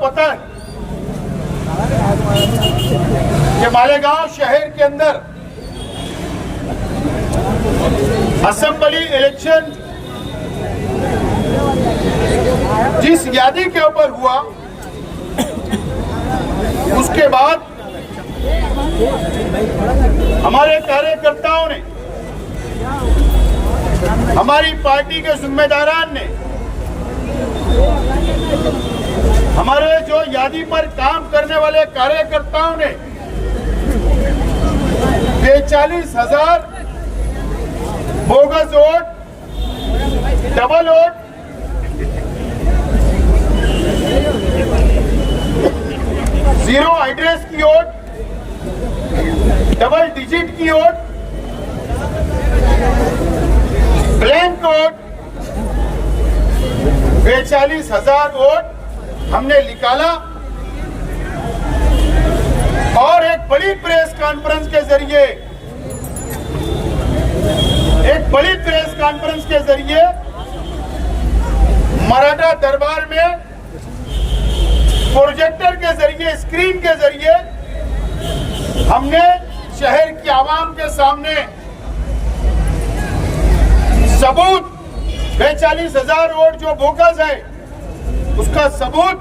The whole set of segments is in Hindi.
पता है कि मालेगांव शहर के अंदर असेंबली इलेक्शन जिस यादी के ऊपर हुआ, उसके बाद हमारे कार्यकर्ताओं ने, हमारी पार्टी के जिम्मेदारान ने, हमारे जो यादी पर काम करने वाले कार्यकर्ताओं ने 43,000 bogus vote, double vote, zero address की वोट, डबल डिजिट की वोट, ब्लैंक वोट, 42,000 वोट हमने निकाला और एक बड़ी प्रेस कॉन्फ्रेंस के जरिए, मराठा दरबार में प्रोजेक्टर के जरिए, स्क्रीन के जरिए हमने शहर की आवाम के सामने सबूत 42,000 वोट जो बोगस है उसका सबूत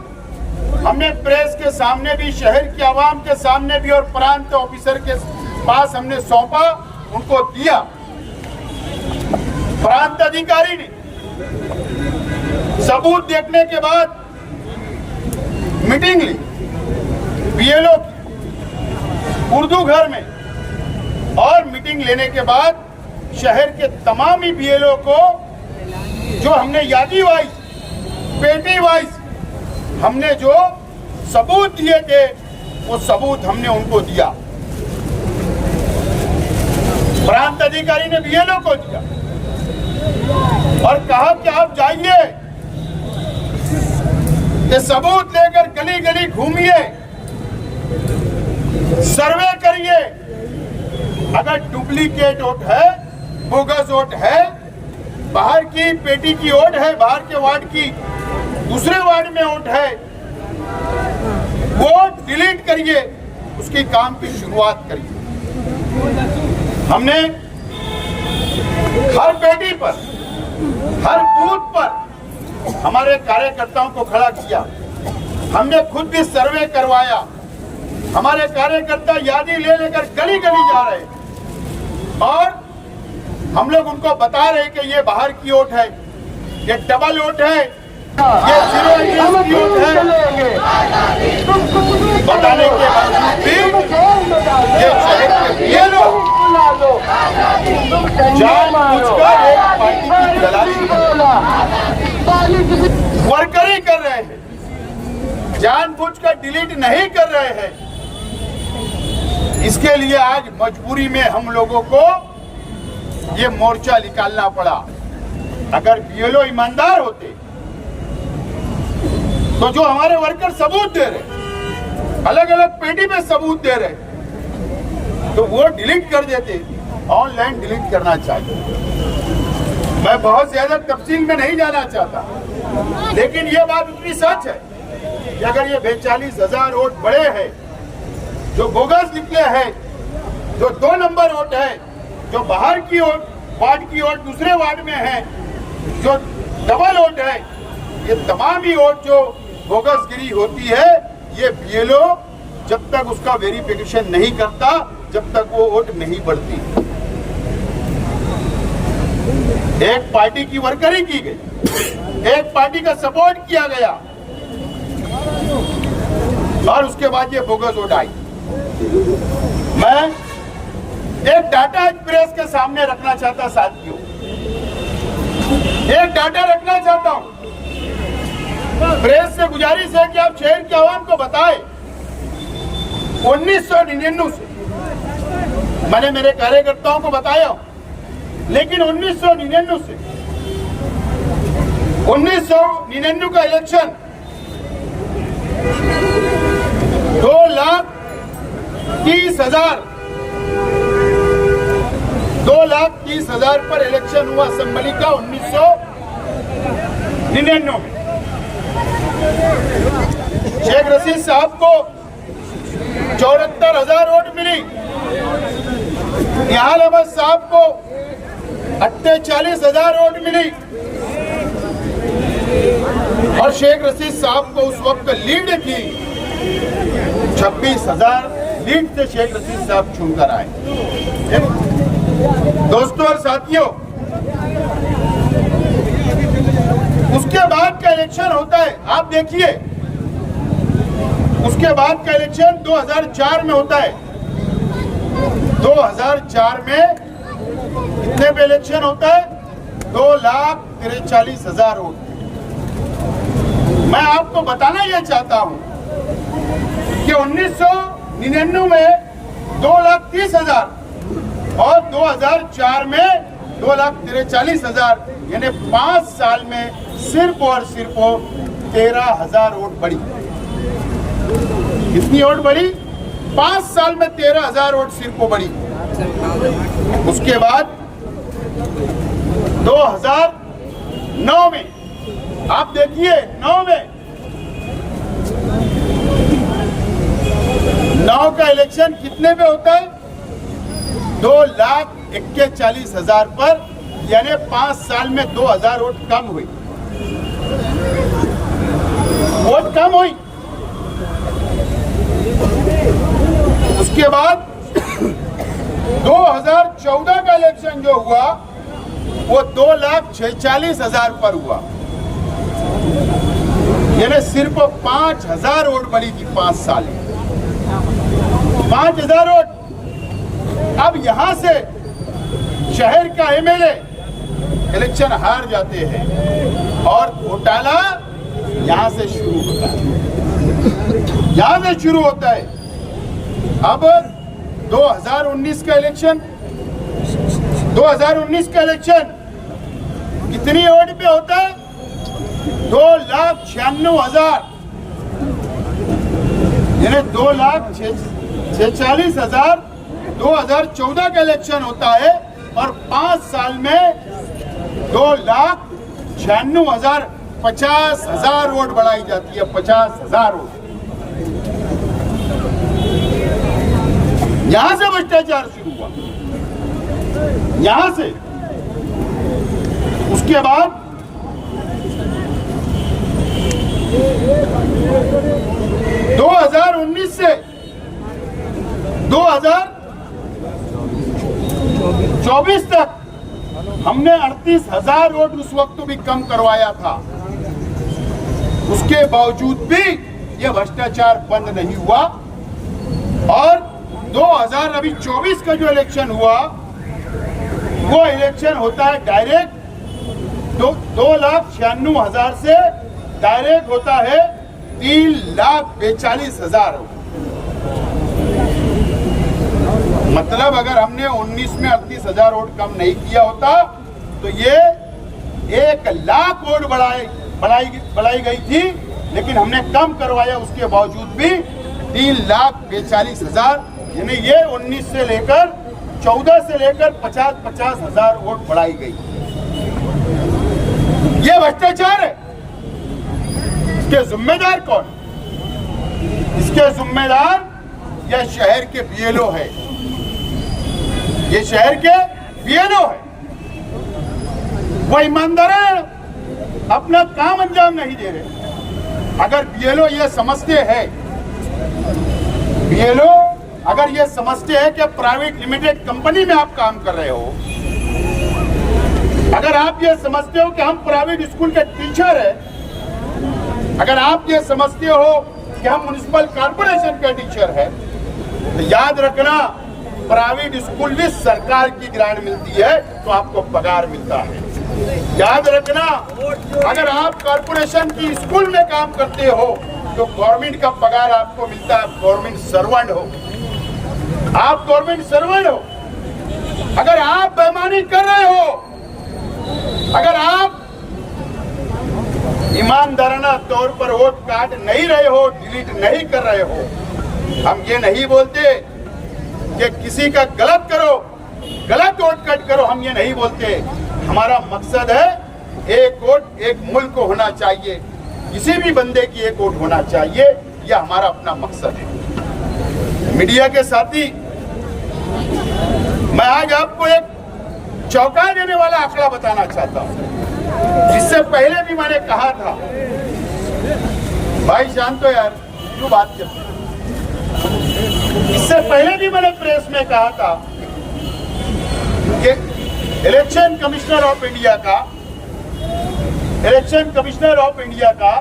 हमने प्रेस के सामने भी, शहर की आवाम के सामने भी और प्रांत ऑफिसर के पास हमने सौंपा, उनको दिया। प्रांत अधिकारी ने सबूत देखने के बाद मीटिंग ली बीएलओ की उर्दू घर में, और मीटिंग लेने के बाद शहर के तमाम ही बीएलओ को जो हमने यादी वाइज, पेटी वाइज हमने जो सबूत दिए थे वो सबूत हमने उनको दिया। प्रांत अधिकारी ने बीएलओ को दिया और कहा कि आप जाइए, ये सबूत लेकर गली गली घूमिए, सर्वे करिए, अगर डुप्लीकेट वोट है, बोगस वोट है, बाहर की पेटी की वोट है, बाहर के वार्ड की दूसरे वार्ड में वोट है, वोट डिलीट करिए, उसकी काम की शुरुआत करिए। हमने हर पेटी पर, हर बूथ पर हमारे कार्यकर्ताओं को खड़ा किया, हमने खुद भी सर्वे करवाया, हमारे कार्यकर्ता यादी ले लेकर गली गली जा रहे और हम लोग उनको बता रहे कि ये बाहर की वोट है, ये डबल वोट है, ये जीरो एड्रेस की वोट है। बताने के बावजूद भी ये शहर के ये लोग जानबूझकर एक पार्टी की दलाली वर्करी कर रहे हैं, जानबूझकर डिलीट नहीं कर रहे हैं। इसके लिए आज मजबूरी में हम लोगों को ये मोर्चा निकालना पड़ा। अगर बीएलओ ईमानदार होते तो जो हमारे वर्कर सबूत दे रहे, अलग अलग पेटी पे सबूत दे रहे, तो वो डिलीट कर देते। ऑनलाइन डिलीट करना चाहिए। मैं बहुत ज्यादा तफसील में नहीं जाना चाहता, लेकिन ये बात इतनी सच है कि अगर ये 42,000 वोट बड़े हैं जो बोगस निकले हैं, जो 2 नंबर वोट है, जो बाहर की वोट, वार्ड की वोट दूसरे वार्ड में है, जो डबल वोट है, ये तमाम ही वोट जो बोगस गिरी होती है, ये बीएलओ जब तक उसका वेरिफिकेशन नहीं करता, जब तक वो वोट नहीं बढ़ती। एक पार्टी की वर्करी की गई, एक पार्टी का सपोर्ट किया गया और उसके बाद ये बोगस वोट आई। मैं एक डाटा प्रेस के सामने रखना चाहता, साथियों, एक डाटा रखना चाहता हूं। प्रेस से गुजारिश है कि आप शहर के आवाम को बताएं, 1999 से मैंने मेरे कार्यकर्ताओं को बताया, लेकिन 1999 से 1999 का इलेक्शन 2,30,000 पर इलेक्शन हुआ असेंबली का 1999 में। शेख रशीद साहब को 74,000 वोट मिली, निहाल अहमद साहब को 48,000 वोट मिली और शेख रशीद साहब को उस वक्त लीड थी 26,000 लीड से शेख रशीद साहब चुनकर आए। दोस्तों और साथियों, उसके बाद का इलेक्शन होता है, आप देखिए उसके बाद का इलेक्शन 2004 में होता है। 2004 में कितने पे इलेक्शन होता है? 2,43,000 वोट। मैं आपको बताना यह चाहता हूं कि 1999 में 2,30,000 और 2004 में 2,43,000, यानी 5 साल में सिर्फ और सिर्फ 13,000 वोट बढ़ी। कितनी वोट बढ़ी? 5 साल में 13,000 वोट सिर्फ बढ़ी। उसके बाद 2009 में आप देखिए, 9 का इलेक्शन कितने पे होता है? 2,41,000 पर, यानी 5 साल में 2,000 वोट कम हुई। वोट कम हुई। उसके बाद 2014 का इलेक्शन जो हुआ वो 2,46,000 पर हुआ, यानी सिर्फ 5,000 वोट बढ़ी थी 5 साल में। 5,000 वोट। अब यहां से शहर का एमएलए इलेक्शन हार जाते हैं और घोटाला यहां से शुरू होता है। यहां से शुरू होता है। अब 2019 का इलेक्शन, 2019 का इलेक्शन कितनी वोट पे होता है? 2,96,000, यानी 2,46,000। 2014 का इलेक्शन होता है और 5 साल में 2,96,000, 50,000 वोट बढ़ाई जाती है। 50,000 वोट। यहां से भ्रष्टाचार शुरू हुआ, यहां से। उसके बाद 2019 से 2024 तक हमने 38,000 वोट उस वक्त भी कम करवाया था। उसके बावजूद भी यह भ्रष्टाचार बंद नहीं हुआ और 2024 का जो इलेक्शन हुआ वो इलेक्शन होता है डायरेक्ट 2,96,000 से डायरेक्ट होता है 3,42,000। मतलब अगर हमने 19 में 38,000 वोट कम नहीं किया होता तो ये 1,00,000 वोट बढ़ाई गई थी, लेकिन हमने कम करवाया। उसके बावजूद भी 3,42,000, यानी ये 19 से लेकर 14 से लेकर 50,000 वोट बढ़ाई गई। ये भ्रष्टाचार है। इसके जिम्मेदार कौन? इसके जिम्मेदार यह शहर के बीएलओ है। ये शहर के बीएलओ है। वो ईमानदार अपना काम अंजाम नहीं दे रहे। अगर बीएलओ ये समझते हैं, बीएलओ अगर ये समझते हैं कि प्राइवेट लिमिटेड कंपनी में आप काम कर रहे हो, अगर आप ये समझते हो कि हम प्राइवेट स्कूल के टीचर हैं, अगर आप ये समझते हो कि हम म्युनिसिपल कॉर्पोरेशन के टीचर हैं, तो याद रखना प्राइवेट स्कूल भी सरकार की ग्रांट मिलती है तो आपको पगार मिलता है। याद रखना अगर आप कॉर्पोरेशन की स्कूल में काम करते हो तो गवर्नमेंट का पगार आपको मिलता है। गवर्नमेंट सर्वेंट हो, आप गवर्नमेंट सर्वेंट हो। अगर आप बेईमानी कर रहे हो, अगर आप ईमानदाराना तौर पर वोट काट नहीं रहे हो, डिलीट नहीं कर रहे हो, हम ये नहीं बोलते कि किसी का गलत करो, गलत वोट कट करो, हम ये नहीं बोलते। हमारा मकसद है एक वोट एक मुल्क को होना चाहिए, किसी भी बंदे की एक वोट होना चाहिए। यह हमारा अपना मकसद है। मीडिया के साथी, मैं आज आपको एक चौंका देने वाला आंकड़ा बताना चाहता हूं, जिससे पहले भी मैंने कहा था। भाई शांत हो यार, क्यों बात करते हैं? इससे पहले भी मैंने प्रेस में कहा था कि इलेक्शन कमिश्नर ऑफ इंडिया का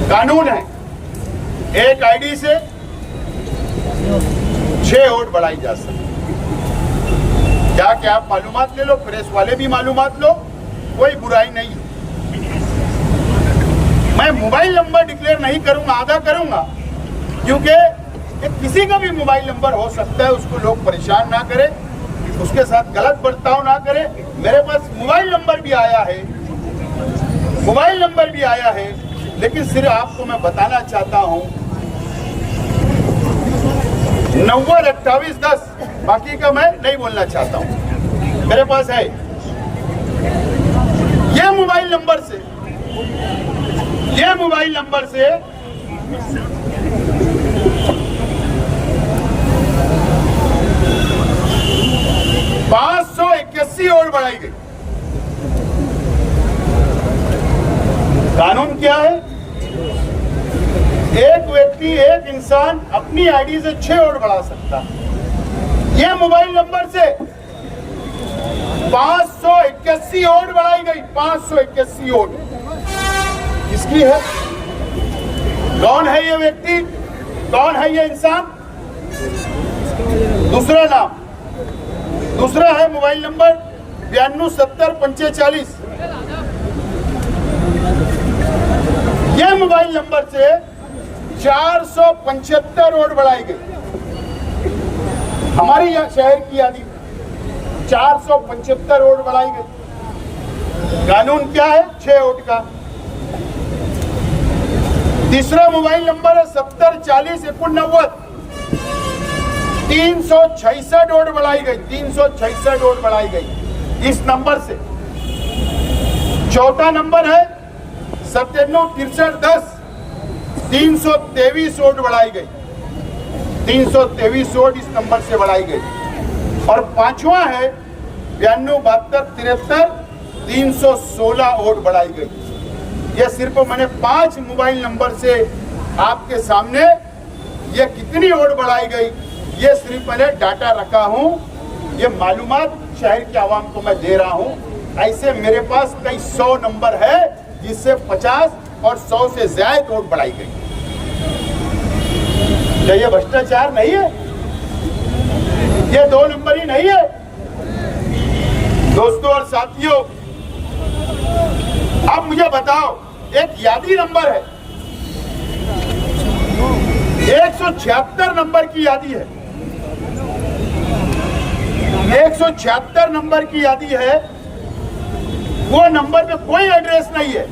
कानून है, एक आईडी से 6 वोट बढ़ाई जा सकती। क्या आप मालूमात ले लो, प्रेस वाले भी मालूमात लो, कोई बुराई नहीं। मैं मोबाइल नंबर डिक्लेयर नहीं करूंगा, आधा करूंगा, क्योंकि किसी का भी मोबाइल नंबर हो सकता है, उसको लोग परेशान ना करें, उसके साथ गलत बर्ताव ना करें। मेरे पास मोबाइल नंबर भी आया है, लेकिन सिर्फ आपको मैं बताना चाहता हूं 90 28 10, बाकी का मैं नहीं बोलना चाहता हूं। मेरे पास है ये मोबाइल नंबर से 581 वोट बढ़ाई गई। कानून क्या है? एक व्यक्ति, एक इंसान अपनी आईडी से 6 वोट बढ़ा सकता है। यह मोबाइल नंबर से 581 वोट बढ़ाई गई। 581 वोट किसकी है? कौन है ये व्यक्ति? कौन है ये इंसान? दूसरा नाम, दूसरा है मोबाइल नंबर 927045। यह मोबाइल नंबर से 475 वोट बढ़ाई गई। हमारी शहर की यादी 475 वोट बढ़ाई गई। कानून क्या है? 6 वोट का। तीसरा मोबाइल नंबर है 704089। 366 वोट बढ़ाई गई। 366 वोट बढ़ाई गई इस नंबर से। चौथा नंबर है 976310। 323 वोट बढ़ाई गई। 323 वोट इस नंबर से बढ़ाई गई। और पांचवा है 927273। 316 वोट बढ़ाई गई। ये सिर्फ मैंने 5 मोबाइल नंबर से आपके सामने ये कितनी वोट बढ़ाई गई, ये सिर्फ मैंने डाटा रखा हूं। ये मालूमात शहर के आवाम को मैं दे रहा हूं। ऐसे मेरे पास कई 100 नंबर है जिससे 50 और 100 से ज्यादा वोट बढ़ाई गई। क्या ये भ्रष्टाचार नहीं है? ये 2 नंबर ही नहीं है? दोस्तों और साथियों, अब मुझे बताओ, एक यादी नंबर है, 176 नंबर की यादी है। 176 नंबर की यादी है। वो नंबर पे कोई एड्रेस नहीं है,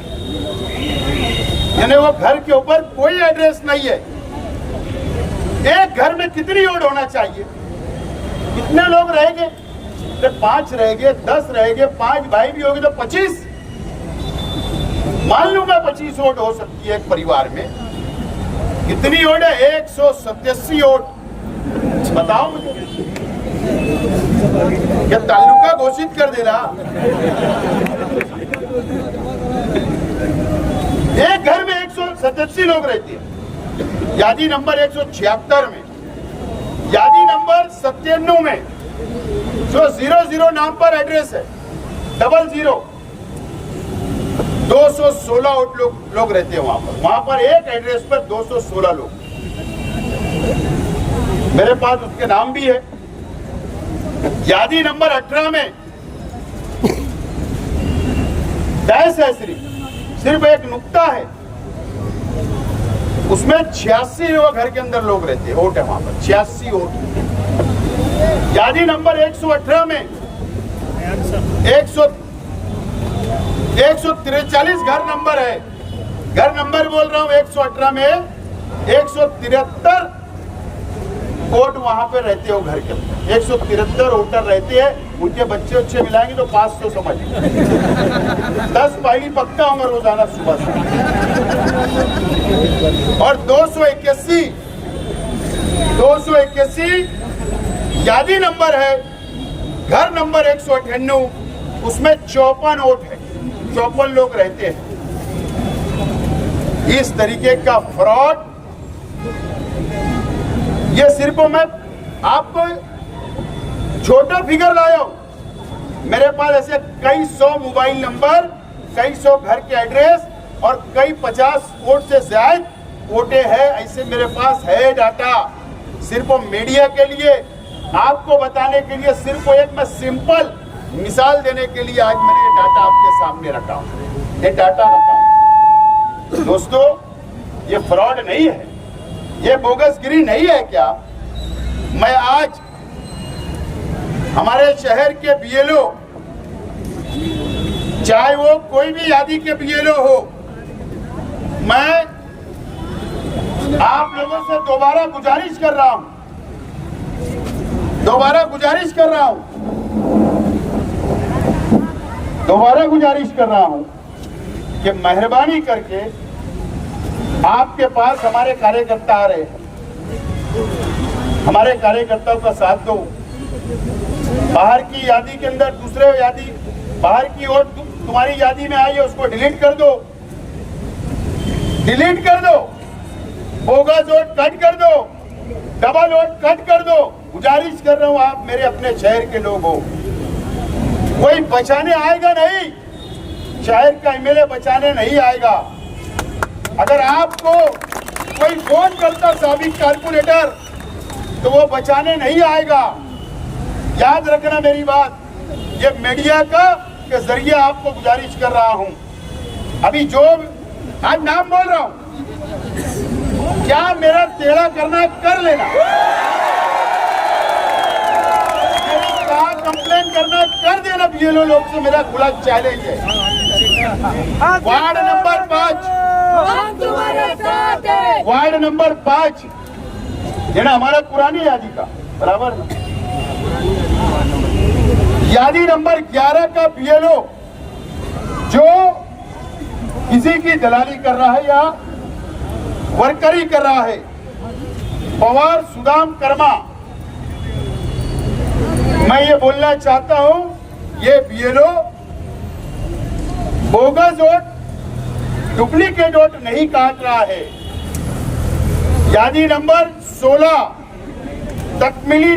यानी वो घर के ऊपर कोई एड्रेस नहीं है। एक घर में कितनी वोट होना चाहिए? कितने लोग रहेंगे? तो 5 रहेंगे, 10 रहेंगे, 5 भाई भी होंगे तो 25। मान लो मैं 25 वोट हो सकती है एक परिवार में। कितनी वोट है? 187 वोट। बताओ मुझे, क्या तालुका घोषित कर देना? एक घर में 187 लोग रहते हैं। यादी नंबर 176 में, यादी नंबर 97 में जो 00 नाम पर एड्रेस है, 00 216 लोग रहते हैं वहां पर एक एड्रेस पर 216 लोग। मेरे पास उसके नाम भी है। यादी नंबर 18 में डैश है, सिर्फ एक नुक्ता है, उसमें 86 घर के अंदर लोग रहते हैं। वोट है वहां पर 86 वोट। यादी नंबर 118 में 143 घर नंबर है। घर नंबर बोल रहा हूं 118 में 173 वोट वहां पे रहते हो। घर के 173 वोटर रहते हैं। उनके बच्चे उच्चे मिलाएंगे तो 500 समझ 10 पाइली पक्का होंगे रोजाना सुबह से। और 281 यादी नंबर है, घर नंबर 198, उसमें 54 वोट है, 54 लोग रहते हैं। इस तरीके का फ्रॉड, ये सिर्फ मैं आपको छोटा फिगर लाया हूं। मेरे पास ऐसे कई सौ मोबाइल नंबर, कई सौ घर के एड्रेस और कई 50 वोट से ज्यादा वोटे हैं, ऐसे मेरे पास है डाटा। सिर्फ मीडिया के लिए, आपको बताने के लिए, सिर्फ एक मैं सिंपल मिसाल देने के लिए आज मैंने ये डाटा आपके सामने रखा हूं, ये डाटा रखा हूं। दोस्तों, ये फ्रॉड नहीं है, ये बोगसगिरी नहीं है क्या? मैं आज हमारे शहर के बीएलओ, चाहे वो कोई भी यादी के बीएलओ हो, मैं आप लोगों से दोबारा गुजारिश कर रहा हूं कि मेहरबानी करके आपके पास हमारे कार्यकर्ता आ रहे हैं, हमारे कार्यकर्ताओं का साथ दो। बाहर की यादी के अंदर दूसरे यादी, बाहर की वोट तुम्हारी यादी में आई है, उसको डिलीट कर दो, बोगस वोट कट कर दो, डबल वोट कट कर दो। गुजारिश कर रहा हूं, आप मेरे अपने शहर के लोग हो, कोई बचाने आएगा नहीं, शहर का एमएलए बचाने नहीं आएगा। अगर आपको कोई फोन करता साबिक कारपोरेटर, तो वो बचाने नहीं आएगा। याद रखना मेरी बात, ये मीडिया का के जरिए आपको गुजारिश कर रहा हूं। अभी जो आज नाम बोल रहा हूं, क्या मेरा टेढ़ा करना कर लेना, मेरी कहा कंप्लेन करना कर देना, बीएलओ लोग से मेरा खुला चैलेंज है। वार्ड नंबर 5, वार्ड नंबर 5 ये ना हमारा पुरानी यादी का बराबर, यादी नंबर 11 का बीएलओ जो किसी की दलाली कर रहा है या वर्करी कर रहा है, पवार सुदाम कर्मा, मैं ये बोलना चाहता हूं, ये BLO bogus vote, duplicate vote नहीं काट रहा है। यादी नंबर 16 तकमिली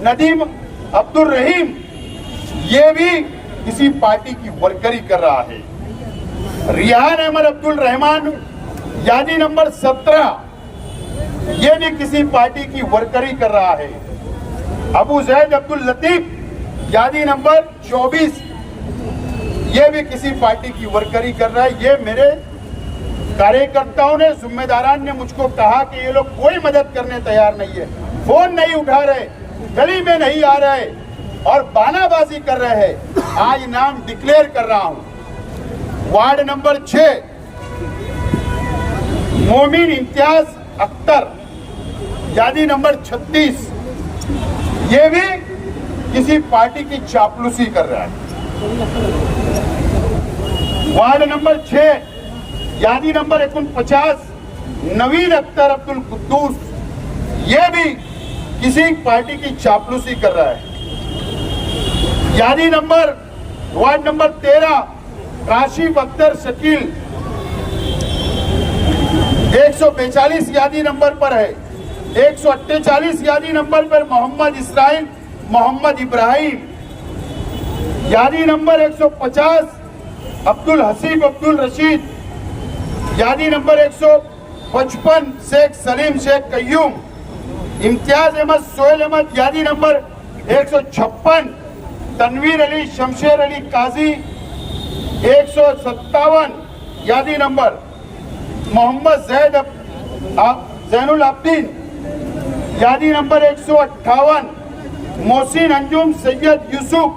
नदीम अब्दुल रहीम, ये भी किसी पार्टी की वर्करी कर रहा है। रिहान अहमद अब्दुल रहमान, यादी नंबर 17, ये भी किसी पार्टी की वर्करी कर रहा है। अबू जैद अब्दुल लतीफ, यादी नंबर 24, ये भी किसी पार्टी की वर्करी कर रहा है। ये मेरे कार्यकर्ताओं ने, जिम्मेदारान ने मुझको कहा कि ये लोग कोई मदद करने तैयार नहीं है, फोन नहीं उठा रहे, गली में नहीं आ रहे और बानाबाजी कर रहे हैं। आज नाम डिक्लेयर कर रहा हूं। वार्ड नंबर 6 मोमिन इम्तियाज अख्तर, यादी नंबर 36, ये भी किसी पार्टी की चापलूसी कर रहा है। वार्ड नंबर 6 यादी नंबर 49 नवीन अख्तर अब्दुल कुद्दूस, ये भी किसी पार्टी की चापलूसी कर रहा है। यादी number ward number 13 Kashif Akhtar Shakeel, 142 यादी नंबर पर है। 148 यादी नंबर पर मोहम्मद इसराइल मोहम्मद इब्राहिम, यादी नंबर 150 अब्दुल हसीब अब्दुल रशीद, यादी नंबर 155 शेख सलीम शेख कयूम, इम्तियाज अहमद सोहेल अहमद, यादी नंबर 156 तनवीर अली शमशेर अली काजी, 157 यादी नंबर मोहम्मद जैनुल अब्दीन, यादी नंबर 158 मोहसिन अंजुम सैयद यूसुफ,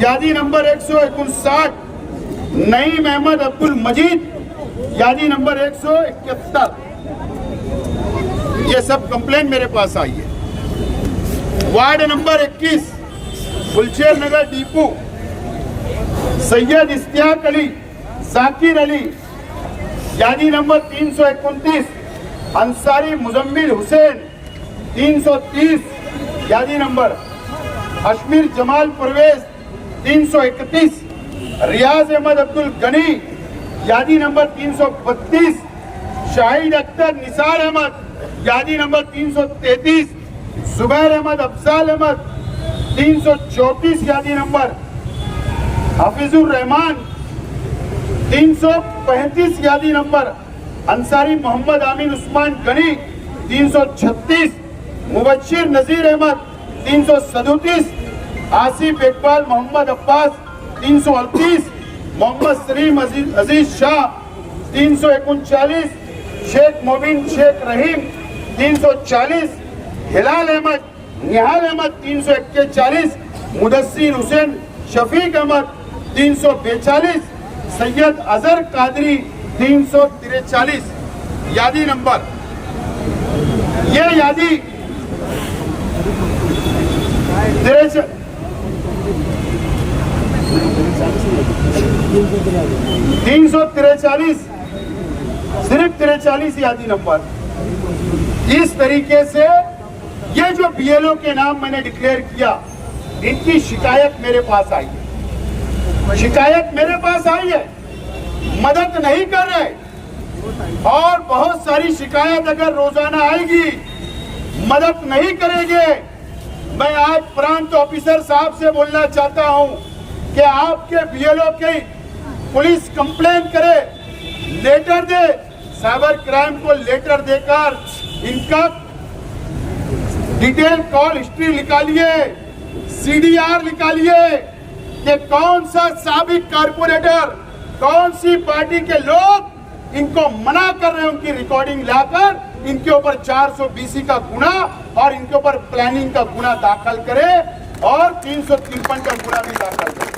यादी नंबर 159 नईम अहमद अब्दुल मजीद, यादी नंबर 171। ये सब कंप्लेन मेरे पास आई है। वार्ड नंबर 21 गुलशेर नगर डिपो, सैयद इश्तियाक अली, जाकिर अली, यादी नंबर 329 अंसारी मुजम्मिल हुसैन 330 यादी नंबर, अशमीर जमाल परवेज 331, रियाज अहमद अब्दुल गनी यादी नंबर 332, शाहिद अख्तर निसार अहमद यादी नंबर 333, जुबैर अहमद अफजाल अहमद 334 यादी नंबर, हफीजुर रहमान 335 यादी नंबर, अंसारी मोहम्मद आमीन उस्मान गनी 336, मुबश्शिर नजीर अहमद 337, आसिफ इकबाल मोहम्मद अब्बास 338, मोहम्मद सलीम अजीज शाह 339, शेख मोबिन शेख रहीम 340, हिलाल अहमद निहाल अहमद 341, मुदस्सिर हुसैन शफीक अहमद 342, सैयद अजहर कादरी 343 यादी नंबर। ये यादी 343 सिर्फ 43 यादी नंबर। इस तरीके से ये जो बीएलओ के नाम मैंने डिक्लेयर किया, इनकी शिकायत मेरे पास आई है, शिकायत मेरे पास आई है, मदद नहीं कर रहे, और बहुत सारी शिकायत अगर रोजाना आएगी, मदद नहीं करेंगे। मैं आज प्रांत ऑफिसर साहब से बोलना चाहता हूं कि आपके बीएलओ की पुलिस कंप्लेन करे, लेटर दे, साइबर क्राइम को लेटर देकर इनका डिटेल कॉल हिस्ट्री निकालिए, सीडीआर निकालिए कि कौन सा साबिक कारपोरेटर, कौन सी पार्टी के लोग इनको मना कर रहे हैं, उनकी रिकॉर्डिंग लाकर इनके ऊपर 420 का गुना और इनके ऊपर प्लानिंग का गुना दाखिल करे और 353 का गुना भी दाखिल करे।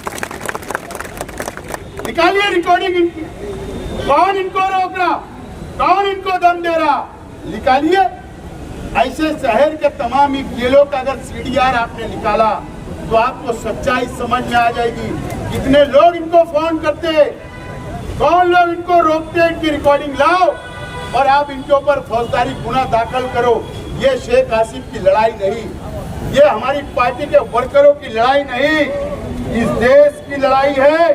निकालिए रिकॉर्डिंग इनकी, कौन इनको रोक रहा, कौन इनको दम दे रहा, निकालिए। ऐसे शहर के तमाम ही जेलों का अगर सीडीआर आपने निकाला तो आपको सच्चाई समझ में आ जाएगी। कितने लोग इनको फोन करते, कौन लोग इनको रोकते, इनकी रिकॉर्डिंग लाओ और आप इनके ऊपर फौजदारी गुना दाखिल करो। ये शेख आसिफ की लड़ाई नहीं, ये हमारी पार्टी के वर्करों की लड़ाई नहीं, इस देश की लड़ाई है,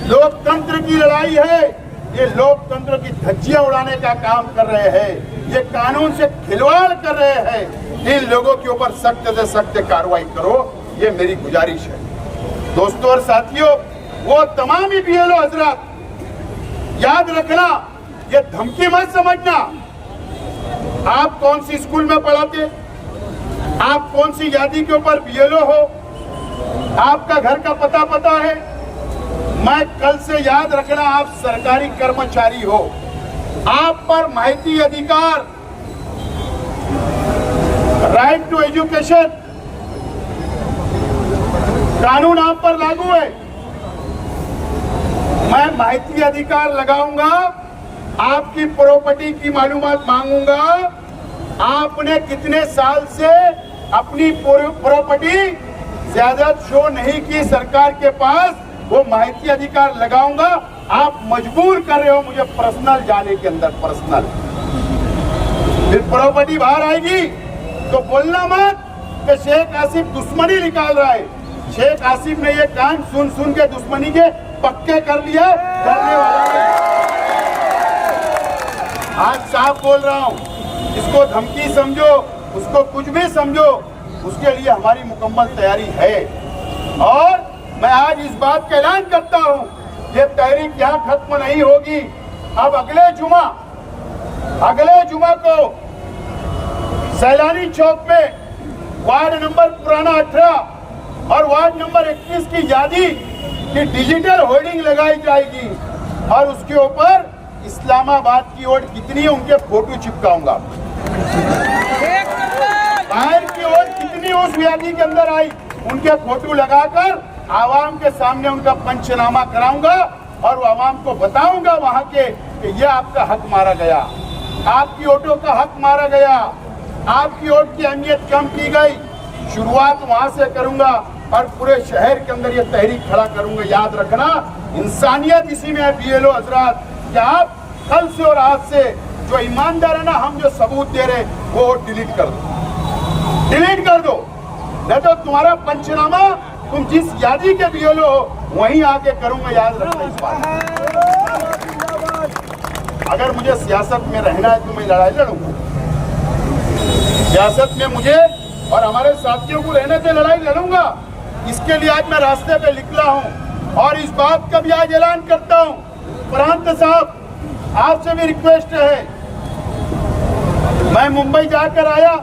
लोकतंत्र की लड़ाई है। ये लोकतंत्र की धज्जियां उड़ाने का काम कर रहे हैं, ये कानून से खिलवाड़ कर रहे हैं। इन लोगों के ऊपर सख्त से सख्त कार्रवाई करो, ये मेरी गुजारिश है। दोस्तों और साथियों, वो तमाम ही बीएलओ हजरात, याद रखना, ये धमकी मत समझना। आप कौन सी स्कूल में पढ़ाते, आप कौन सी यादी के ऊपर बीएलओ हो, आपका घर का पता है। मैं कल से याद रखना, आप सरकारी कर्मचारी हो, आप पर माहिती अधिकार, राइट टू एजुकेशन कानून आप पर लागू है। मैं माहिती अधिकार लगाऊंगा, आपकी प्रॉपर्टी की मालूमात मांगूंगा, आपने कितने साल से अपनी प्रॉपर्टी ज्यादा शो नहीं की सरकार के पास, वो माहिती अधिकार लगाऊंगा। आप मजबूर कर रहे हो मुझे पर्सनल जाने के अंदर, पर्सनल, फिर प्रॉपर्टी बाहर आएगी तो बोलना मत कि शेख आसिफ दुश्मनी निकाल रहा है। शेख आसिफ ने ये काम सुन सुन के दुश्मनी के पक्के कर लिया, करने वाला है। आज साफ बोल रहा हूं, इसको धमकी समझो, उसको कुछ भी समझो, उसके लिए हमारी मुकम्मल तैयारी है। और मैं आज इस बात का ऐलान करता हूं, ये तहरीक यहाँ खत्म नहीं होगी। अब अगले जुमा को सैलानी चौक में वार्ड नंबर पुराना 18 और वार्ड नंबर 21 की यादी की डिजिटल होर्डिंग लगाई जाएगी और उसके ऊपर इस्लामाबाद की ओट कितनी है उनके फोटो चिपकाऊंगा। बाहर की ओट कितनी उस यादी के अंदर आई, उनके फोटो लगाकर आवाम के सामने उनका पंचनामा कराऊंगा और आवाम को बताऊंगा वहां के कि ये आपका हक मारा गया, आपकी ओटों का हक मारा गया, आपकी ओट की अहमियत कम की गई। शुरुआत वहां से करूंगा और पूरे शहर के अंदर ये तहरीक खड़ा करूंगा। याद रखना, इंसानियत इसी में है बीएलओ हजरात, कि आप कल से और आज से जो ईमानदार है ना, हम जो सबूत दे रहे वो डिलीट कर दो, डिलीट कर दो। नहीं तो तुम्हारा पंचनामा तुम जिस यादी के बीएलओ हो वहीं आके करूंगा, याद रखना इस बात। अगर मुझे सियासत में रहना है तो मैं लड़ाई लड़ूंगा, सियासत में मुझे और हमारे साथियों को रहने से लड़ाई लड़ूंगा। इसके लिए आज मैं रास्ते पे निकला हूं और इस बात का भी आज ऐलान करता हूं, प्रांत साहब आपसे भी रिक्वेस्ट है। मैं मुंबई जाकर आया,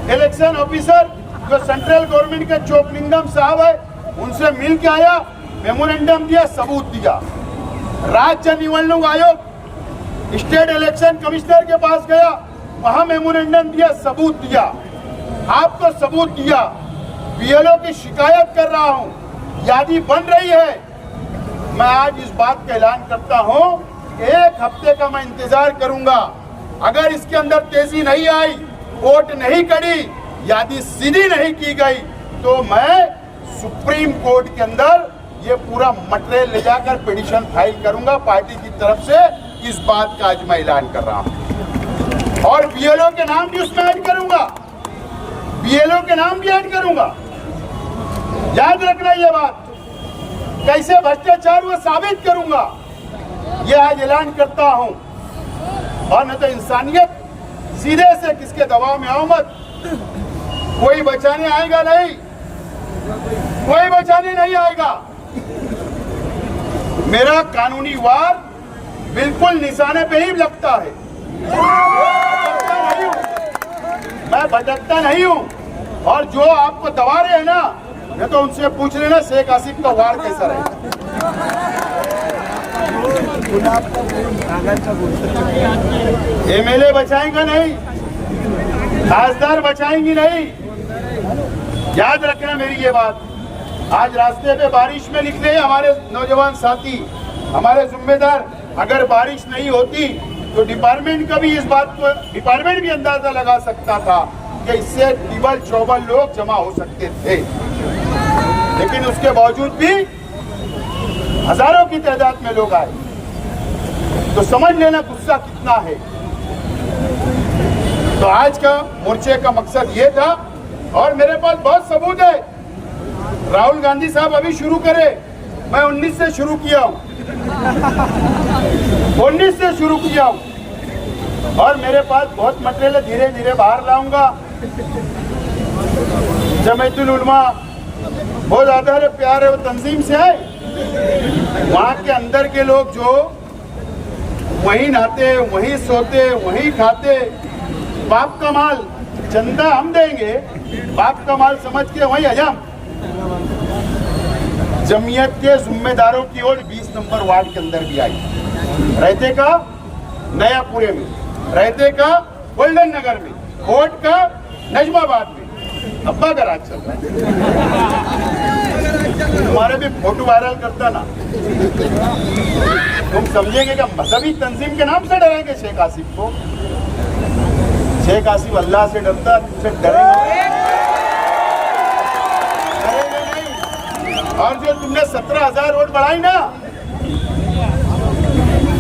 इलेक्शन ऑफिसर जो सेंट्रल गवर्नमेंट के चोकलिंगम साहब है उनसे मिल के आया, मेमोरेंडम दिया, सबूत दिया। राज्य निवडणूक आयोग स्टेट इलेक्शन कमिश्नर के पास गया, वहां मेमोरेंडम दिया, सबूत दिया, आपको सबूत दिया। बीएलओ की शिकायत कर रहा हूं, यादी बन रही है। मैं आज इस बात का ऐलान करता हूं, एक हफ्ते का मैं इंतजार करूंगा। अगर इसके अंदर तेजी नहीं आई, वोट नहीं करी, यादी सीधी नहीं की गई, तो मैं सुप्रीम कोर्ट के अंदर ये पूरा मटेरियल ले जाकर पिटीशन फाइल करूंगा पार्टी की तरफ से। इस बात का आज मैं ऐलान कर रहा हूं और बीएलओ के नाम भी उसमें ऐड करूंगा, बीएलओ के नाम भी ऐड करूंगा। याद रखना ये बात, कैसे भ्रष्टाचार वो साबित करूंगा, ये आज ऐलान करता हूं। और न तो इंसानियत सीधे से किसके दबाव में आओ मत, कोई बचाने आएगा नहीं, कोई बचाने नहीं आएगा। मेरा कानूनी वार बिल्कुल निशाने पे ही लगता है, मैं भटकता नहीं हूं। और जो आपको दबा रहे हैं ना, ये तो उनसे पूछ लेना शेख आसिफ का वार कैसा रहे। एमएलए बचाएंगे नहीं, खासदार बचाएंगी नहीं, याद रखना मेरी ये बात। आज रास्ते पे बारिश में निकले हमारे नौजवान साथी, हमारे जिम्मेदार, अगर बारिश नहीं होती तो डिपार्टमेंट का भी इस बात को, डिपार्टमेंट भी अंदाजा लगा सकता था कि इससे टिबल चौबल लोग जमा हो सकते थे, लेकिन उसके बावजूद भी हजारों की तादाद में लोग आए। तो समझ लेना गुस्सा कितना है। तो आज का मोर्चे का मकसद ये था और मेरे पास बहुत सबूत है। राहुल गांधी साहब अभी शुरू करे, मैं 19 से शुरू किया हूं, 19 से शुरू किया हूं और मेरे पास बहुत मटेरियल धीरे धीरे बाहर लाऊंगा। जमीयतुल उलमा बहुत ज्यादा प्यार है, वो तंजीम से है, वहां के अंदर के लोग जो वहीं नहाते, वहीं सोते, वहीं खाते, बाप का माल, चंदा हम देंगे, बाप का माल समझ के वहीं हजम। जमीयत के जिम्मेदारों की ओर 20 नंबर वार्ड के अंदर भी आई, रहते का नयापुरे में, रहते का गोल्डन नगर में, कोर्ट का नजमाबाद में, अब्बा का राज चल रहा है। तुम्हारे भी फोटो वायरल करता ना, तुम समझेंगे कि मजहबी तंजीम के नाम से डरेंगे शेख आसिफ को। शेख आसिफ अल्लाह से डरता, तुमसे डरेंगे नहीं। और जो तुमने 17,000 वोट बढ़ाई ना,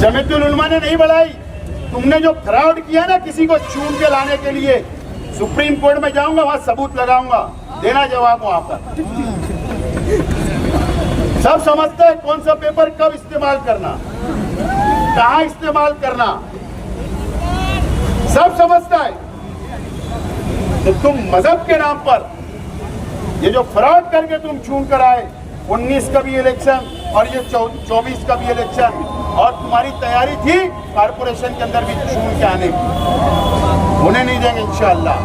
जमीयतुल उलमा ने नहीं बढ़ाई। तुमने जो फ्रॉड किया ना किसी को चुन के लाने के लिए, सुप्रीम कोर्ट में जाऊंगा, वहां सबूत लगाऊंगा, देना जवाब वहां पर। सब समझते हैं कौन सा पेपर कब इस्तेमाल करना, कहां इस्तेमाल करना, सब समझता है। तो तुम मजहब के नाम पर ये जो फ्रॉड करके तुम चुन कर आए, 19 का भी इलेक्शन और ये 24 का भी इलेक्शन, और तुम्हारी तैयारी थी कारपोरेशन के अंदर भी चुन के आने की, उन्हें नहीं देंगे इंशाअल्लाह।